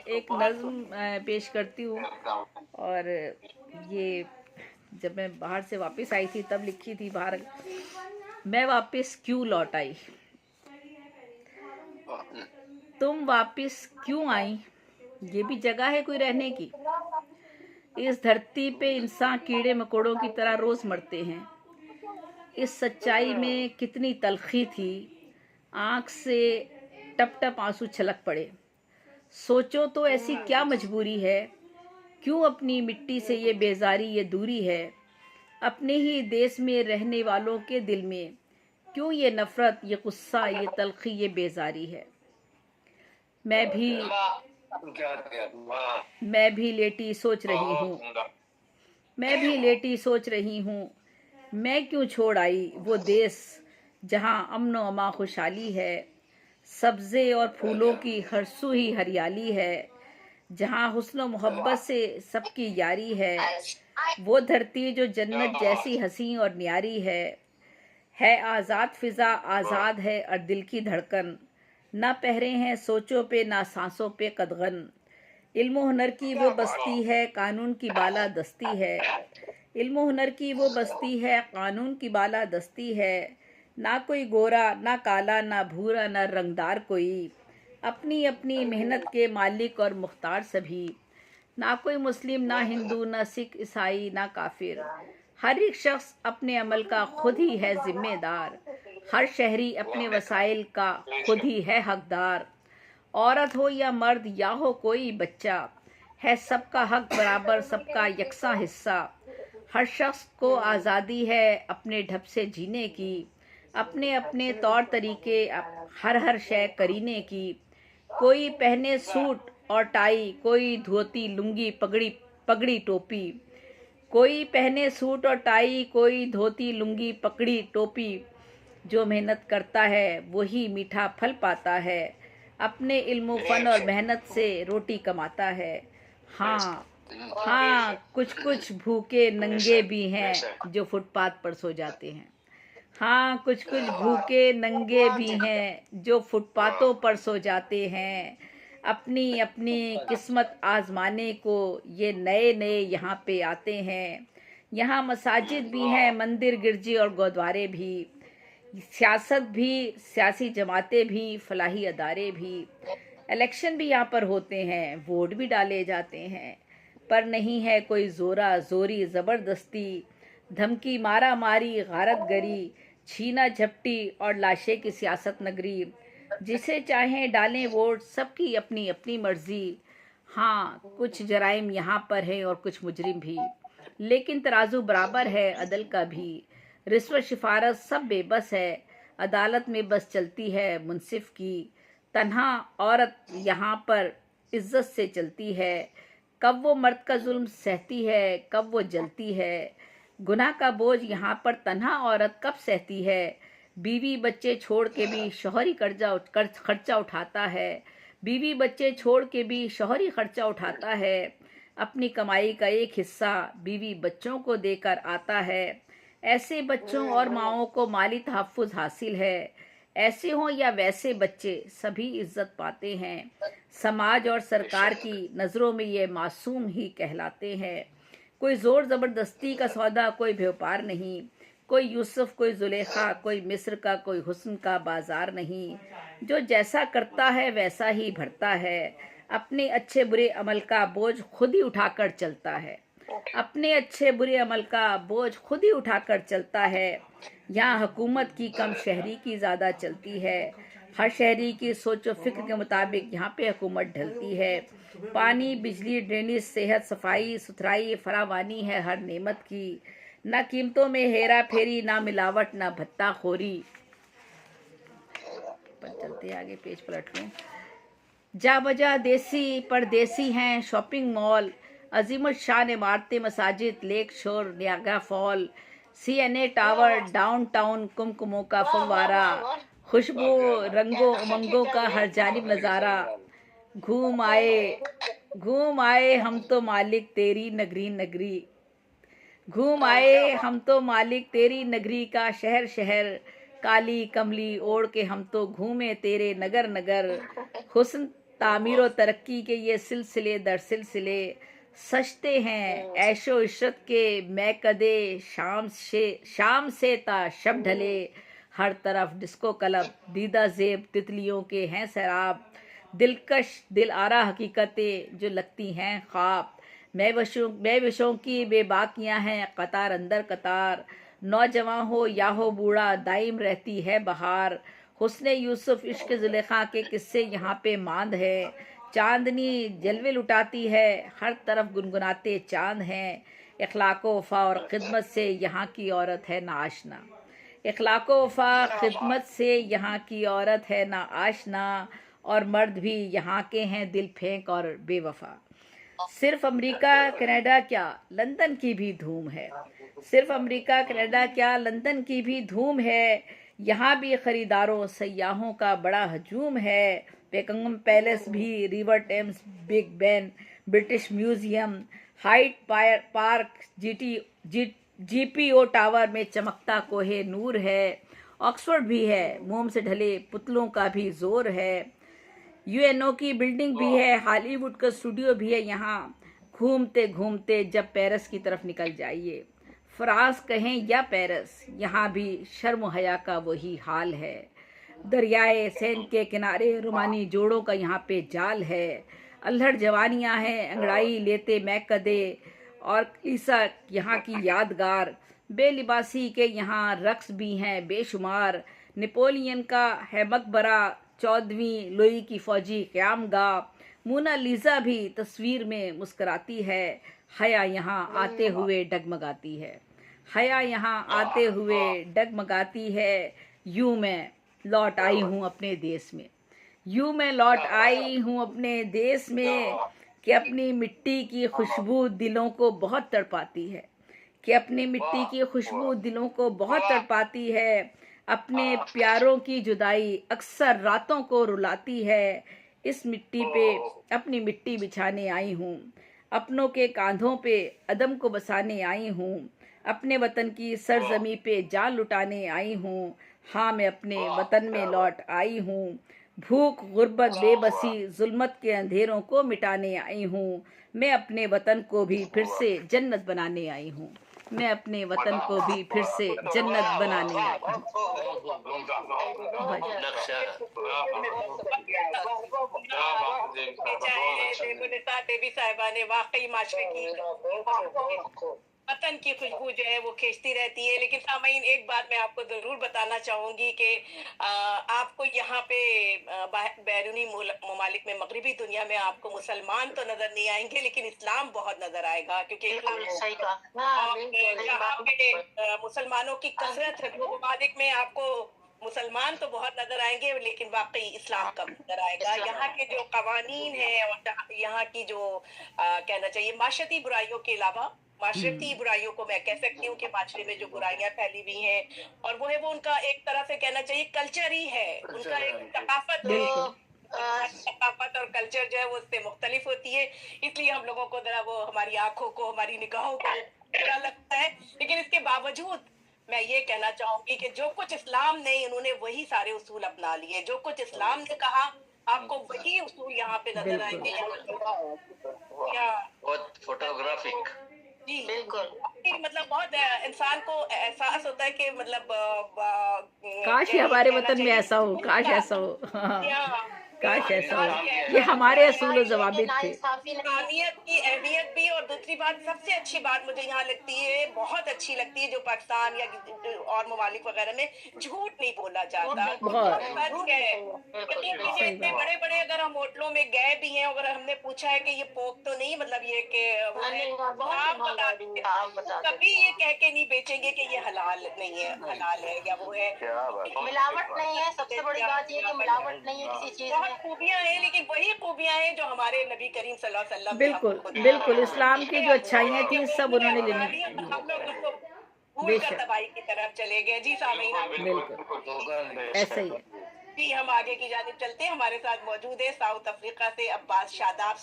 एक नज्म पेश करती हूँ। और ये जब मैं बाहर से वापस आई थी तब लिखी थी बाहर। मैं वापस क्यों लौट आई, तुम वापस क्यों आई, ये भी जगह है कोई रहने की। इस धरती पे इंसान कीड़े मकोड़ों की तरह रोज मरते हैं। इस सच्चाई में कितनी तलखी थी, आंख से टप टप आंसू छलक पड़े। सोचो तो ऐसी क्या मजबूरी है, क्यों अपनी मिट्टी से ये बेजारी ये दूरी है। अपने ही देश में रहने वालों के दिल में क्यों ये नफरत ये गुस्सा ये तलखी ये बेजारी है। मैं भी लेटी सोच रही हूँ, मैं भी लेटी सोच रही हूँ, मैं क्यों छोड़ आई वो देश जहाँ अमन व अमा खुशहाली है। सब्जे और फूलों की हर सू ही हरियाली है, जहाँ हुस्न मोहब्बत से सबकी यारी है। वो धरती जो जन्नत जैसी हसी और न्यारी है आज़ाद फिजा आज़ाद है और दिल की धड़कन। ना पहरे हैं सोचों पे ना सांसों पे कदगन। इल्म हुनर की वो बस्ती है कानून की बाला दस्ती है। इल्म हुनर की वो बस्ती है कानून की बाला दस्ती है। ना कोई गोरा ना काला ना भूरा ना रंगदार कोई, अपनी अपनी मेहनत के मालिक और मुख्तार सभी। ना कोई मुस्लिम ना हिंदू ना सिख ईसाई ना काफिर, हर एक शख्स अपने अमल का खुद ही है जिम्मेदार। हर शहरी अपने वसाइल का खुद ही है हकदार। औरत हो या मर्द या हो कोई बच्चा, है सबका हक बराबर सबका यकसा हिस्सा। हर शख्स को आज़ादी है अपने ढब से जीने की, अपने अपने तौर तरीके हर हर शय करीने की। कोई पहने सूट और टाई कोई धोती लुंगी पगड़ी पगड़ी टोपी। कोई पहने सूट और टाई कोई धोती लुंगी पगड़ी टोपी। जो मेहनत करता है वही मीठा फल पाता है, अपने इल्म फन और मेहनत से रोटी कमाता है। हाँ हाँ, कुछ कुछ भूखे नंगे भी हैं जो फुटपाथ पर सो जाते हैं। हाँ, कुछ कुछ भूखे नंगे भी हैं जो फुटपाथों पर सो जाते हैं। अपनी अपनी किस्मत आजमाने को ये नए नए यहाँ पे आते हैं। यहाँ मसाजिद भी हैं मंदिर गिरजे और गुरुद्वारे भी, सियासत भी सियासी जमातें भी फलाही अदारे भी। इलेक्शन भी यहाँ पर होते हैं, वोट भी डाले जाते हैं, पर नहीं है कोई जोरा जोरी ज़बरदस्ती, धमकी मारा मारी गारत गरी, छीना झपटी और लाशे की सियासत नगरी। जिसे चाहें डालें वोट सबकी अपनी अपनी मर्जी। हाँ, कुछ जराइम यहाँ पर है और कुछ मुजरिम भी, लेकिन तराजू बराबर है अदल का भी। रिश्वत सिफारत सब बेबस है, अदालत में बस चलती है मुंसिफ की। तन्हा औरत यहाँ पर इज्जत से चलती है, कब वो मर्द का जुल्म सहती है कब वो जलती है। गुनाह का बोझ यहाँ पर तन्हा औरत कब सहती है, बीवी बच्चे छोड़ के भी शौहरी खर्चा उठाता है। बीवी बच्चे छोड़ के भी शौहरी खर्चा उठाता है, अपनी कमाई का एक हिस्सा बीवी बच्चों को देकर आता है। ऐसे बच्चों और माओं को माली तहफ़्फ़ुज़ हासिल है, ऐसे हों या वैसे बच्चे सभी इज्जत पाते हैं। समाज और सरकार की नज़रों में ये मासूम ही कहलाते हैं। कोई ज़ोर ज़बरदस्ती का सौदा कोई व्यापार नहीं, कोई यूसुफ कोई जुलेखा कोई मिस्र का कोई हुस्न का बाजार नहीं। जो जैसा करता है वैसा ही भरता है, अपने अच्छे बुरे अमल का बोझ खुद ही उठाकर चलता है। अपने अच्छे बुरे अमल का बोझ खुद ही उठाकर चलता है। यहाँ हुकूमत की कम शहरी की ज़्यादा चलती है, हर शहरी की सोचो फिक्र के मुताबिक यहाँ पे हुकूमत ढलती है। पानी बिजली ड्रेनेज सेहत सफाई सुथराई फरावानी है हर नेमत की, ना कीमतों में हेरा फेरी ना मिलावट ना भत्ता खोरी। पर चलते आगे पेज पलट लूँ। जा बजा देसी परदेसी हैं शॉपिंग मॉल, अजीमत शान इमारतें मसाजिद lake shore Niagara fall, CNA tower downtown कुमकुमों का फव्वारा, खुशबू रंगों उमंगों का हर जानिब नज़ारा। घूम आए हम तो मालिक तेरी नगरी नगरी, घूम आए हम तो मालिक तेरी नगरी का शहर शहर। काली कमली ओढ़ के हम तो घूमे तेरे नगर नगर, हुस्न तामीर और तरक्की के ये सिलसिले दर सिलसिले सजते हैं ऐशो इशरत के मैं कदे शाम से ता शब ढले। हर तरफ डिस्को क्लब दीदा जेब तितलियों के हैं सैराब। दिलकश दिल आरा हकीकतें जो लगती हैं ख्वाब। मैं विशों की बेबाकियां हैं कतार अंदर कतार। नौजवान हो या हो बूढ़ा दाइम रहती है बहार। हुस्ने यूसुफ इश्क जुलेखा के किस्से यहाँ पे मांद है। चांदनी जलवे लुटाती है हर तरफ गुनगुनाते चांद हैं। इखलाको वफा और खिदमत से यहाँ की औरत है ना आशना। इखलाको वफा खिदमत से यहाँ की औरत है ना आशना। और मर्द भी यहाँ के हैं दिल फेंक और बेवफा। सिर्फ अमेरिका कनाडा क्या लंदन की भी धूम है। सिर्फ अमेरिका कनाडा क्या लंदन की भी धूम है। यहाँ भी खरीदारों सयाहों का बड़ा हजूम है। बेकिंगम पैलेस भी River Thames Big Ben British Museum Hyde Park GPO tower में चमकता कोहे नूर है। ऑक्सफोर्ड भी है मोम से ढले पुतलों का भी जोर है। यूएनओ की बिल्डिंग भी है हॉलीवुड का स्टूडियो भी है यहाँ। घूमते घूमते जब पेरिस की तरफ निकल जाइए फ्रांस कहें या पेरिस यहाँ भी शर्म हया का वही हाल है। दरियाए सैन के किनारे रुमानी जोड़ों का यहाँ पे जाल है। अल्हड़ जवानियाँ हैं अंगड़ाई लेते मैं कदे और ईसा यहाँ की यादगार। बेलिबासी के यहाँ रक्स भी हैं बेशुमार। नेपोलियन का है मकबरा 14वीं लुई की फौजी क़यामगाह। मोनालिसा भी तस्वीर में मुस्कुराती है। हया यहाँ आते हुए डगमगाती है। हया यहाँ आते हुए डगमगाती है। यूं मैं लौट आई हूँ अपने देश में। यूं मैं लौट आई हूँ अपने देश में कि अपनी मिट्टी की खुशबू दिलों को बहुत तड़पाती है। कि अपनी मिट्टी की खुशबू दिलों को बहुत तड़पाती है। अपने प्यारों की जुदाई अक्सर रातों को रुलाती है। इस मिट्टी पे अपनी मिट्टी बिछाने आई हूँ। अपनों के कांधों पे अदम को बसाने आई हूँ। अपने वतन की सरजमी पे जान लुटाने आई हूँ। हाँ मैं अपने वतन में लौट आई हूँ। भूख गुर्बत बेबसी जुल्मत के अंधेरों को मिटाने आई हूँ। मैं अपने वतन को भी फिर से जन्नत बनाने आई हूँ। मैं अपने वतन को भी फिर से जन्नत बनाने आई हूँ। देवी साहिबा ने वाकई माशरे की वतन की खुशबू जो है वो खींचती रहती है। लेकिन सामीन एक बात मैं आपको जरूर बताना चाहूंगी कि आपको यहाँ पे बैरूनी ममालिक में मगरबी दुनिया में आपको मुसलमान तो नजर नहीं आएंगे लेकिन इस्लाम बहुत नजर आएगा। क्योंकि जहाँ पे मुसलमानों की कसरत है तो ममालिक में आपको मुसलमान तो बहुत नजर आएंगे लेकिन वाकई इस्लाम कम नजर आएगा। यहाँ के जो कवानीन है और यहाँ की जो कहना चाहिए माशरती बुराइयों के अलावा माशरती बुराइयों को मैं कह सकती हूँ कि माशरे में जो बुराइयां फैली हुई हैं और वो है वो उनका एक तरह से कहना चाहिए कल्चर ही है। उनका एक सकाफत और कल्चर जो है वो उससे मुख्तलिफ होती है। इसलिए हम लोगों को जरा वो हमारी आंखों को हमारी निगाहों को बुरा लगता है। लेकिन इसके बावजूद मैं ये कहना चाहूंगी कि जो कुछ इस्लाम ने उन्होंने वही सारे उसूल अपना लिए। जो कुछ इस्लाम ने कहा आपको वही उसूल यहाँ पे नजर आएंगे। फोटोग्राफिक जी बिल्कुल मतलब बहुत इंसान को एहसास होता है कि मतलब काश ये हमारे वतन में ऐसा हो। काश ऐसा हो। काश ऐसा हो। ये हमारे असूल ज़वाबित थे। इंसानियत की अहमियत भी और दूसरी बात सबसे अच्छी बात मुझे यहाँ लगती है बहुत अच्छी लगती है जो पाकिस्तान या और ममालिक वगैरह में झूठ नहीं बोला जाता। इतने बड़े बड़े अगर हम होटलों में गए भी हैं अगर हमने पूछा है कि ये पोक तो नहीं मतलब ये कि कभी ये कह के नहीं बेचेंगे कि ये हलाल नहीं है हलाल है या वो है। मिलावट नहीं है। सबसे बड़ी बात ये कि मिलावट नहीं है किसी चीज में। खूबियां हैं लेकिन वही खूबियां हैं जो हमारे नबी करीम सल्लल्लाहु अलैहि वसल्लम बिल्कुल बिल्कुल इस्लाम की जो अच्छाइयाँ थी सब उन्होंने लेनी। हम लोग उसको भूल कर तबाही की तरफ चले गए। जी सामीन बिल्कुल ऐसे ही जी हम आगे की जानिब चलते हैं। हमारे साथ मौजूद है साउथ अफ्रीका से अब्बास शादाब